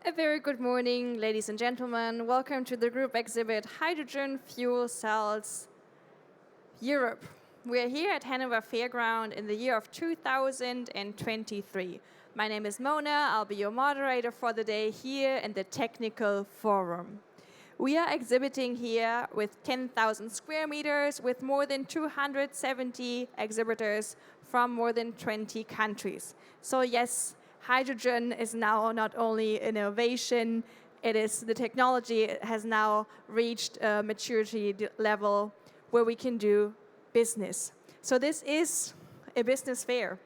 A very good morning, ladies and gentlemen. Welcome to the group exhibit Hydrogen Fuel Cells Europe. We are here at Hanover Fairground in the year of 2023. My name is Mona. I'll be your moderator for the day here in the Technical Forum. We are exhibiting here with 10,000 square meters with more than 270 exhibitors from more than 20 countries. So yes, hydrogen is now not only innovation, it is the technology has now reached a maturity level where we can do business. So this is a business fair.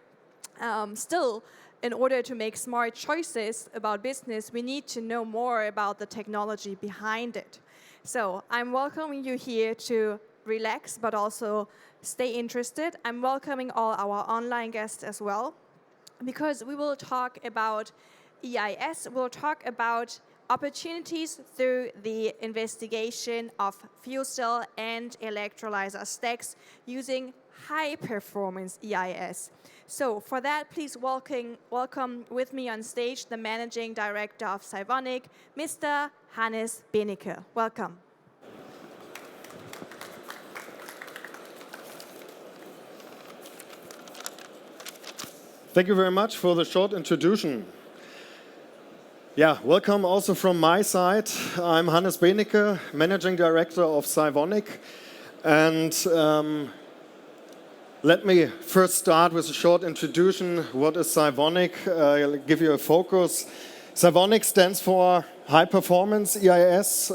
Still, in order to make smart choices about business, we need to know more about the technology behind it. So I'm welcoming you here to relax, but also stay interested. I'm welcoming all our online guests as well, because we will talk about EIS, we'll talk about opportunities through the investigation of fuel cell and electrolyzer stacks using high-performance EIS. So for that, please welcome with me on stage the Managing Director of SIVONIC, Mr. Hannes Benecke. Welcome. Thank you very much for the short introduction. Yeah, welcome also from my side. I'm Hannes Benecke, Managing Director of SIVONIC. And let me first start with a short introduction. What is SIVONIC? I'll give you a focus. SIVONIC stands for High Performance EIS,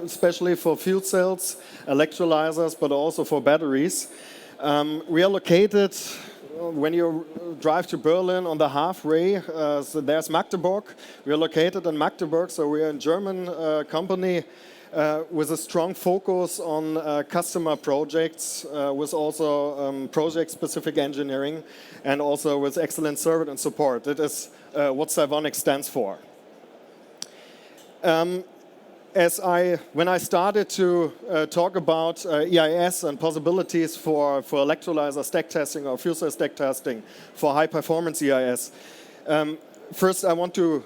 especially for fuel cells, electrolyzers, but also for batteries. We are located, when you drive to Berlin on the halfway, so there's Magdeburg. We are located in Magdeburg, so we are a German company with a strong focus on customer projects, with also project-specific engineering, and also with excellent service and support. That is what SIVONIC stands for. When I started to talk about EIS and possibilities for electrolyzer stack testing or fuel cell stack testing for high-performance EIS, first I want to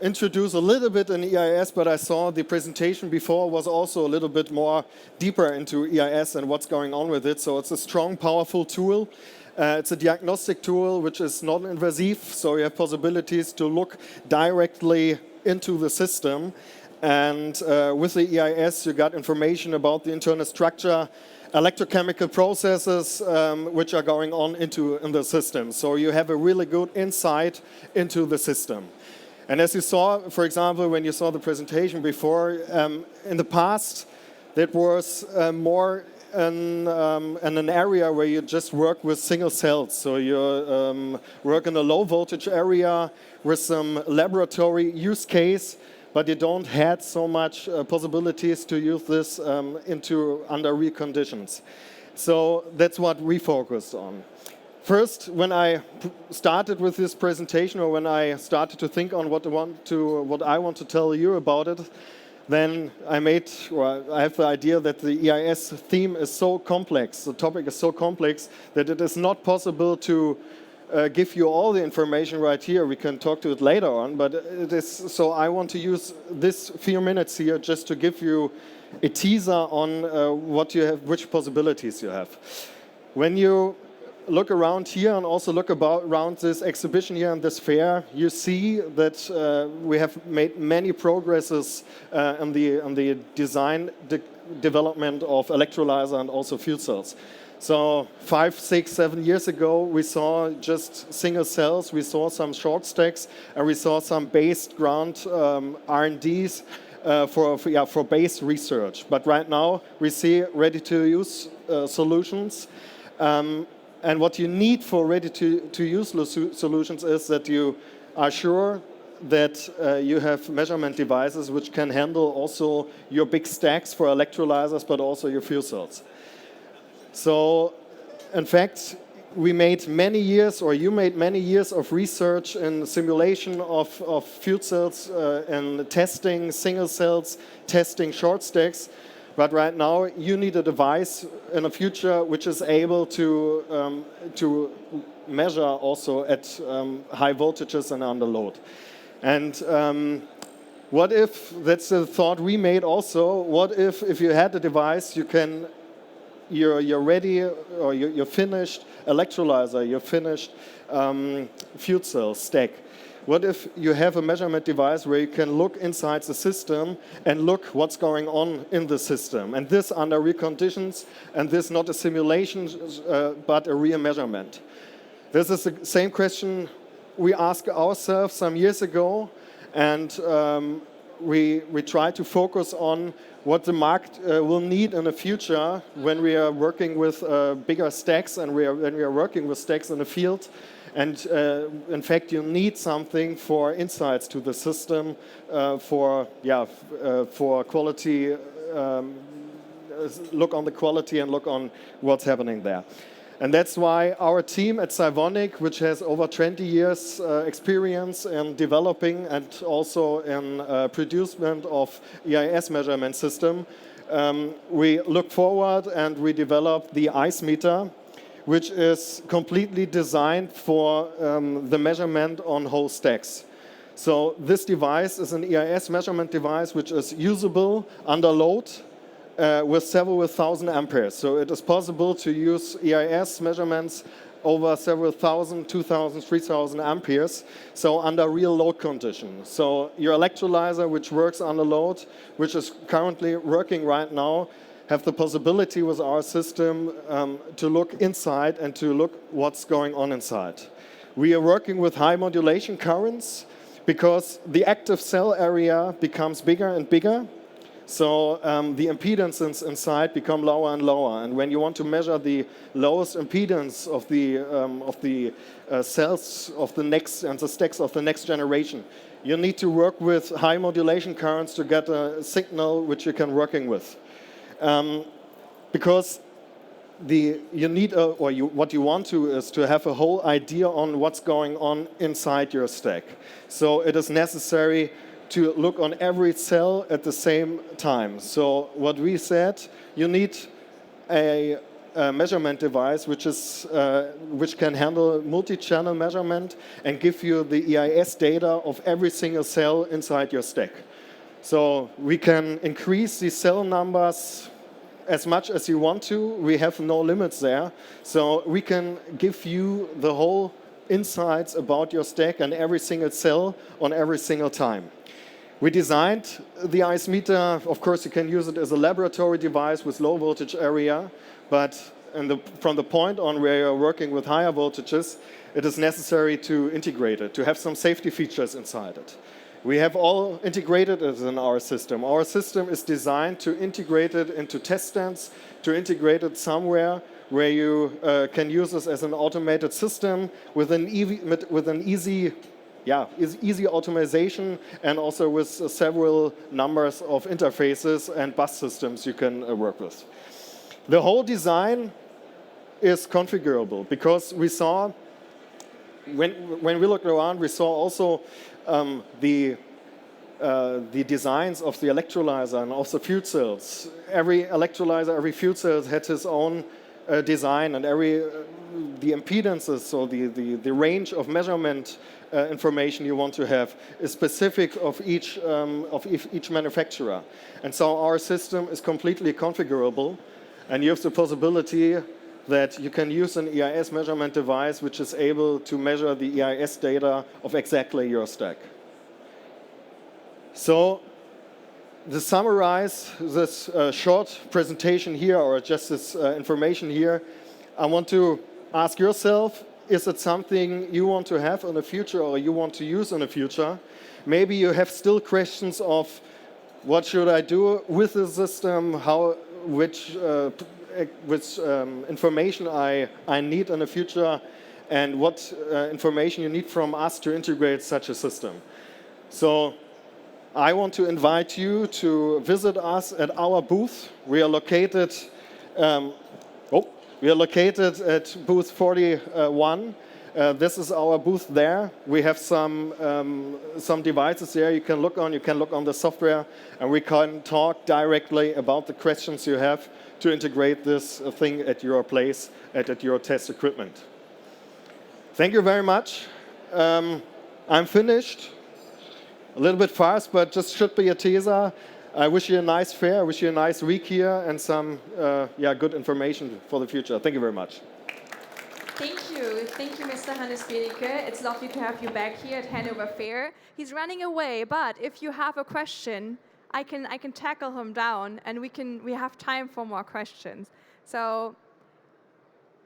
introduce a little bit in EIS, but I saw the presentation before was also a little bit more deeper into EIS and what's going on with it. So it's a strong, powerful tool. It's a diagnostic tool which is non-invasive, so you have possibilities to look directly into the system. And with the EIS, you got information about the internal structure, electrochemical processes which are going on in the system. So you have a really good insight into the system. And as you saw, for example, when you saw the presentation before, in the past, that was more in an area where you just work with single cells. So you work in a low voltage area with some laboratory use case, but you don't have so much possibilities to use this under real conditions. So that's what we focused on. First, when I started with this presentation, or when I started to think on what I want to tell you about it, then I have the idea that the EIS theme is so complex, the topic is so complex, that it is not possible to give you all the information right here. We can talk to it later on, but it is, so I want to use this few minutes here just to give you a teaser on what you have, which possibilities you have. When you look around here and also look around this exhibition here and this fair, you see that we have made many progresses in the design development of electrolyzer and also fuel cells. So 5, 6, 7 years ago, we saw just single cells, we saw some short stacks, and we saw some based ground R&Ds for base research. But right now, we see ready-to-use solutions. And what you need for ready-to-use solutions is that you are sure that you have measurement devices which can handle also your big stacks for electrolyzers, but also your fuel cells. So, in fact, we made many years, or you made many years of research in simulation of fuel cells and testing single cells, testing short stacks. But right now, you need a device in the future which is able to measure also at high voltages and under load. And What if, that's the thought we made also, what if you had a device, you're ready, or you're finished electrolyzer, you're finished fuel cell stack. What if you have a measurement device where you can look inside the system and look what's going on in the system? And this under real conditions, and this not a simulation, but a real measurement. This is the same question we asked ourselves some years ago, and we try to focus on what the market will need in the future when we are working with bigger stacks and when we are working with stacks in the field. And in fact, you need something for insights to the system, for quality, look on the quality and look on what's happening there. And that's why our team at SIVONIC, which has over 20 years experience in developing and also in producement of EIS measurement system, we look forward and we developed the EIS meter, which is completely designed for the measurement on whole stacks. So this device is an EIS measurement device which is usable under load with several thousand amperes. So it is possible to use EIS measurements over several thousand, 2,000, 3,000 amperes, so under real load conditions. So your electrolyzer, which works under load, which is currently working right now, have the possibility with our system to look inside and to look what's going on inside. We are working with high modulation currents because the active cell area becomes bigger and bigger. So the impedances inside become lower and lower. And when you want to measure the lowest impedance of the cells of the next and the stacks of the next generation, you need to work with high modulation currents to get a signal which you can working with. Because what you want to is to have a whole idea on what's going on inside your stack. So it is necessary to look on every cell at the same time. So what we said, you need a measurement device which can handle multi-channel measurement and give you the EIS data of every single cell inside your stack. So we can increase the cell numbers as much as you want to. We have no limits there. So we can give you the whole insights about your stack and every single cell on every single time. We designed the EIS meter. Of course, you can use it as a laboratory device with low voltage area, but from the point on where you're working with higher voltages, it is necessary to integrate it, to have some safety features inside it. We have all integrated it in our system. Our system is designed to integrate it into test stands, to integrate it somewhere where you can use this as an automated system with an easy automation and also with several numbers of interfaces and bus systems you can work with. The whole design is configurable because we saw, when we looked around, we saw also the designs of the electrolyzer and of the fuel cells. Every electrolyzer, every fuel cell had its own design, and the impedances, so the range of measurement information you want to have is specific of each manufacturer. And so our system is completely configurable, and you have the possibility that you can use an EIS measurement device which is able to measure the EIS data of exactly your stack. So to summarize this short presentation here, or just this information here, I want to ask yourself, is it something you want to have in the future or you want to use in the future? Maybe you have still questions of what should I do with the system, which information I need in the future, and what information you need from us to integrate such a system. So I want to invite you to visit us at our booth. We are located at booth 41. This is our booth there. We have some devices there you can look on. You can look on the software, and we can talk directly about the questions you have to integrate this thing at your place, at your test equipment. Thank you very much. I'm finished. A little bit fast, but just should be a teaser. I wish you a nice fair. I wish you a nice week here and some good information for the future. Thank you very much. Thank you. Thank you, Mr. Hannes Benecke. It's lovely to have you back here at Hanover Fair. He's running away, but if you have a question, I can tackle him down, and we have time for more questions. So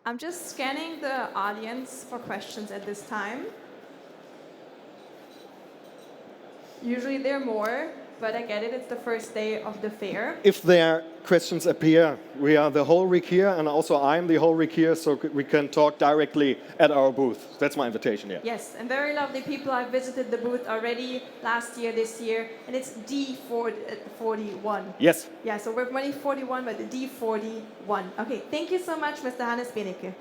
I'm just scanning the audience for questions at this time. Usually there are more, but I get it. It's the first day of the fair. If there questions appear, we are the whole week here, and also I'm the whole week here, so we can talk directly at our booth. That's my invitation here. Yes, and very lovely people. I visited the booth already last year, this year, and it's D41. Yes. Yeah, so we're money 41, but the D41. Okay, thank you so much, Mr. Hannes Benecke.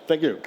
Thank you.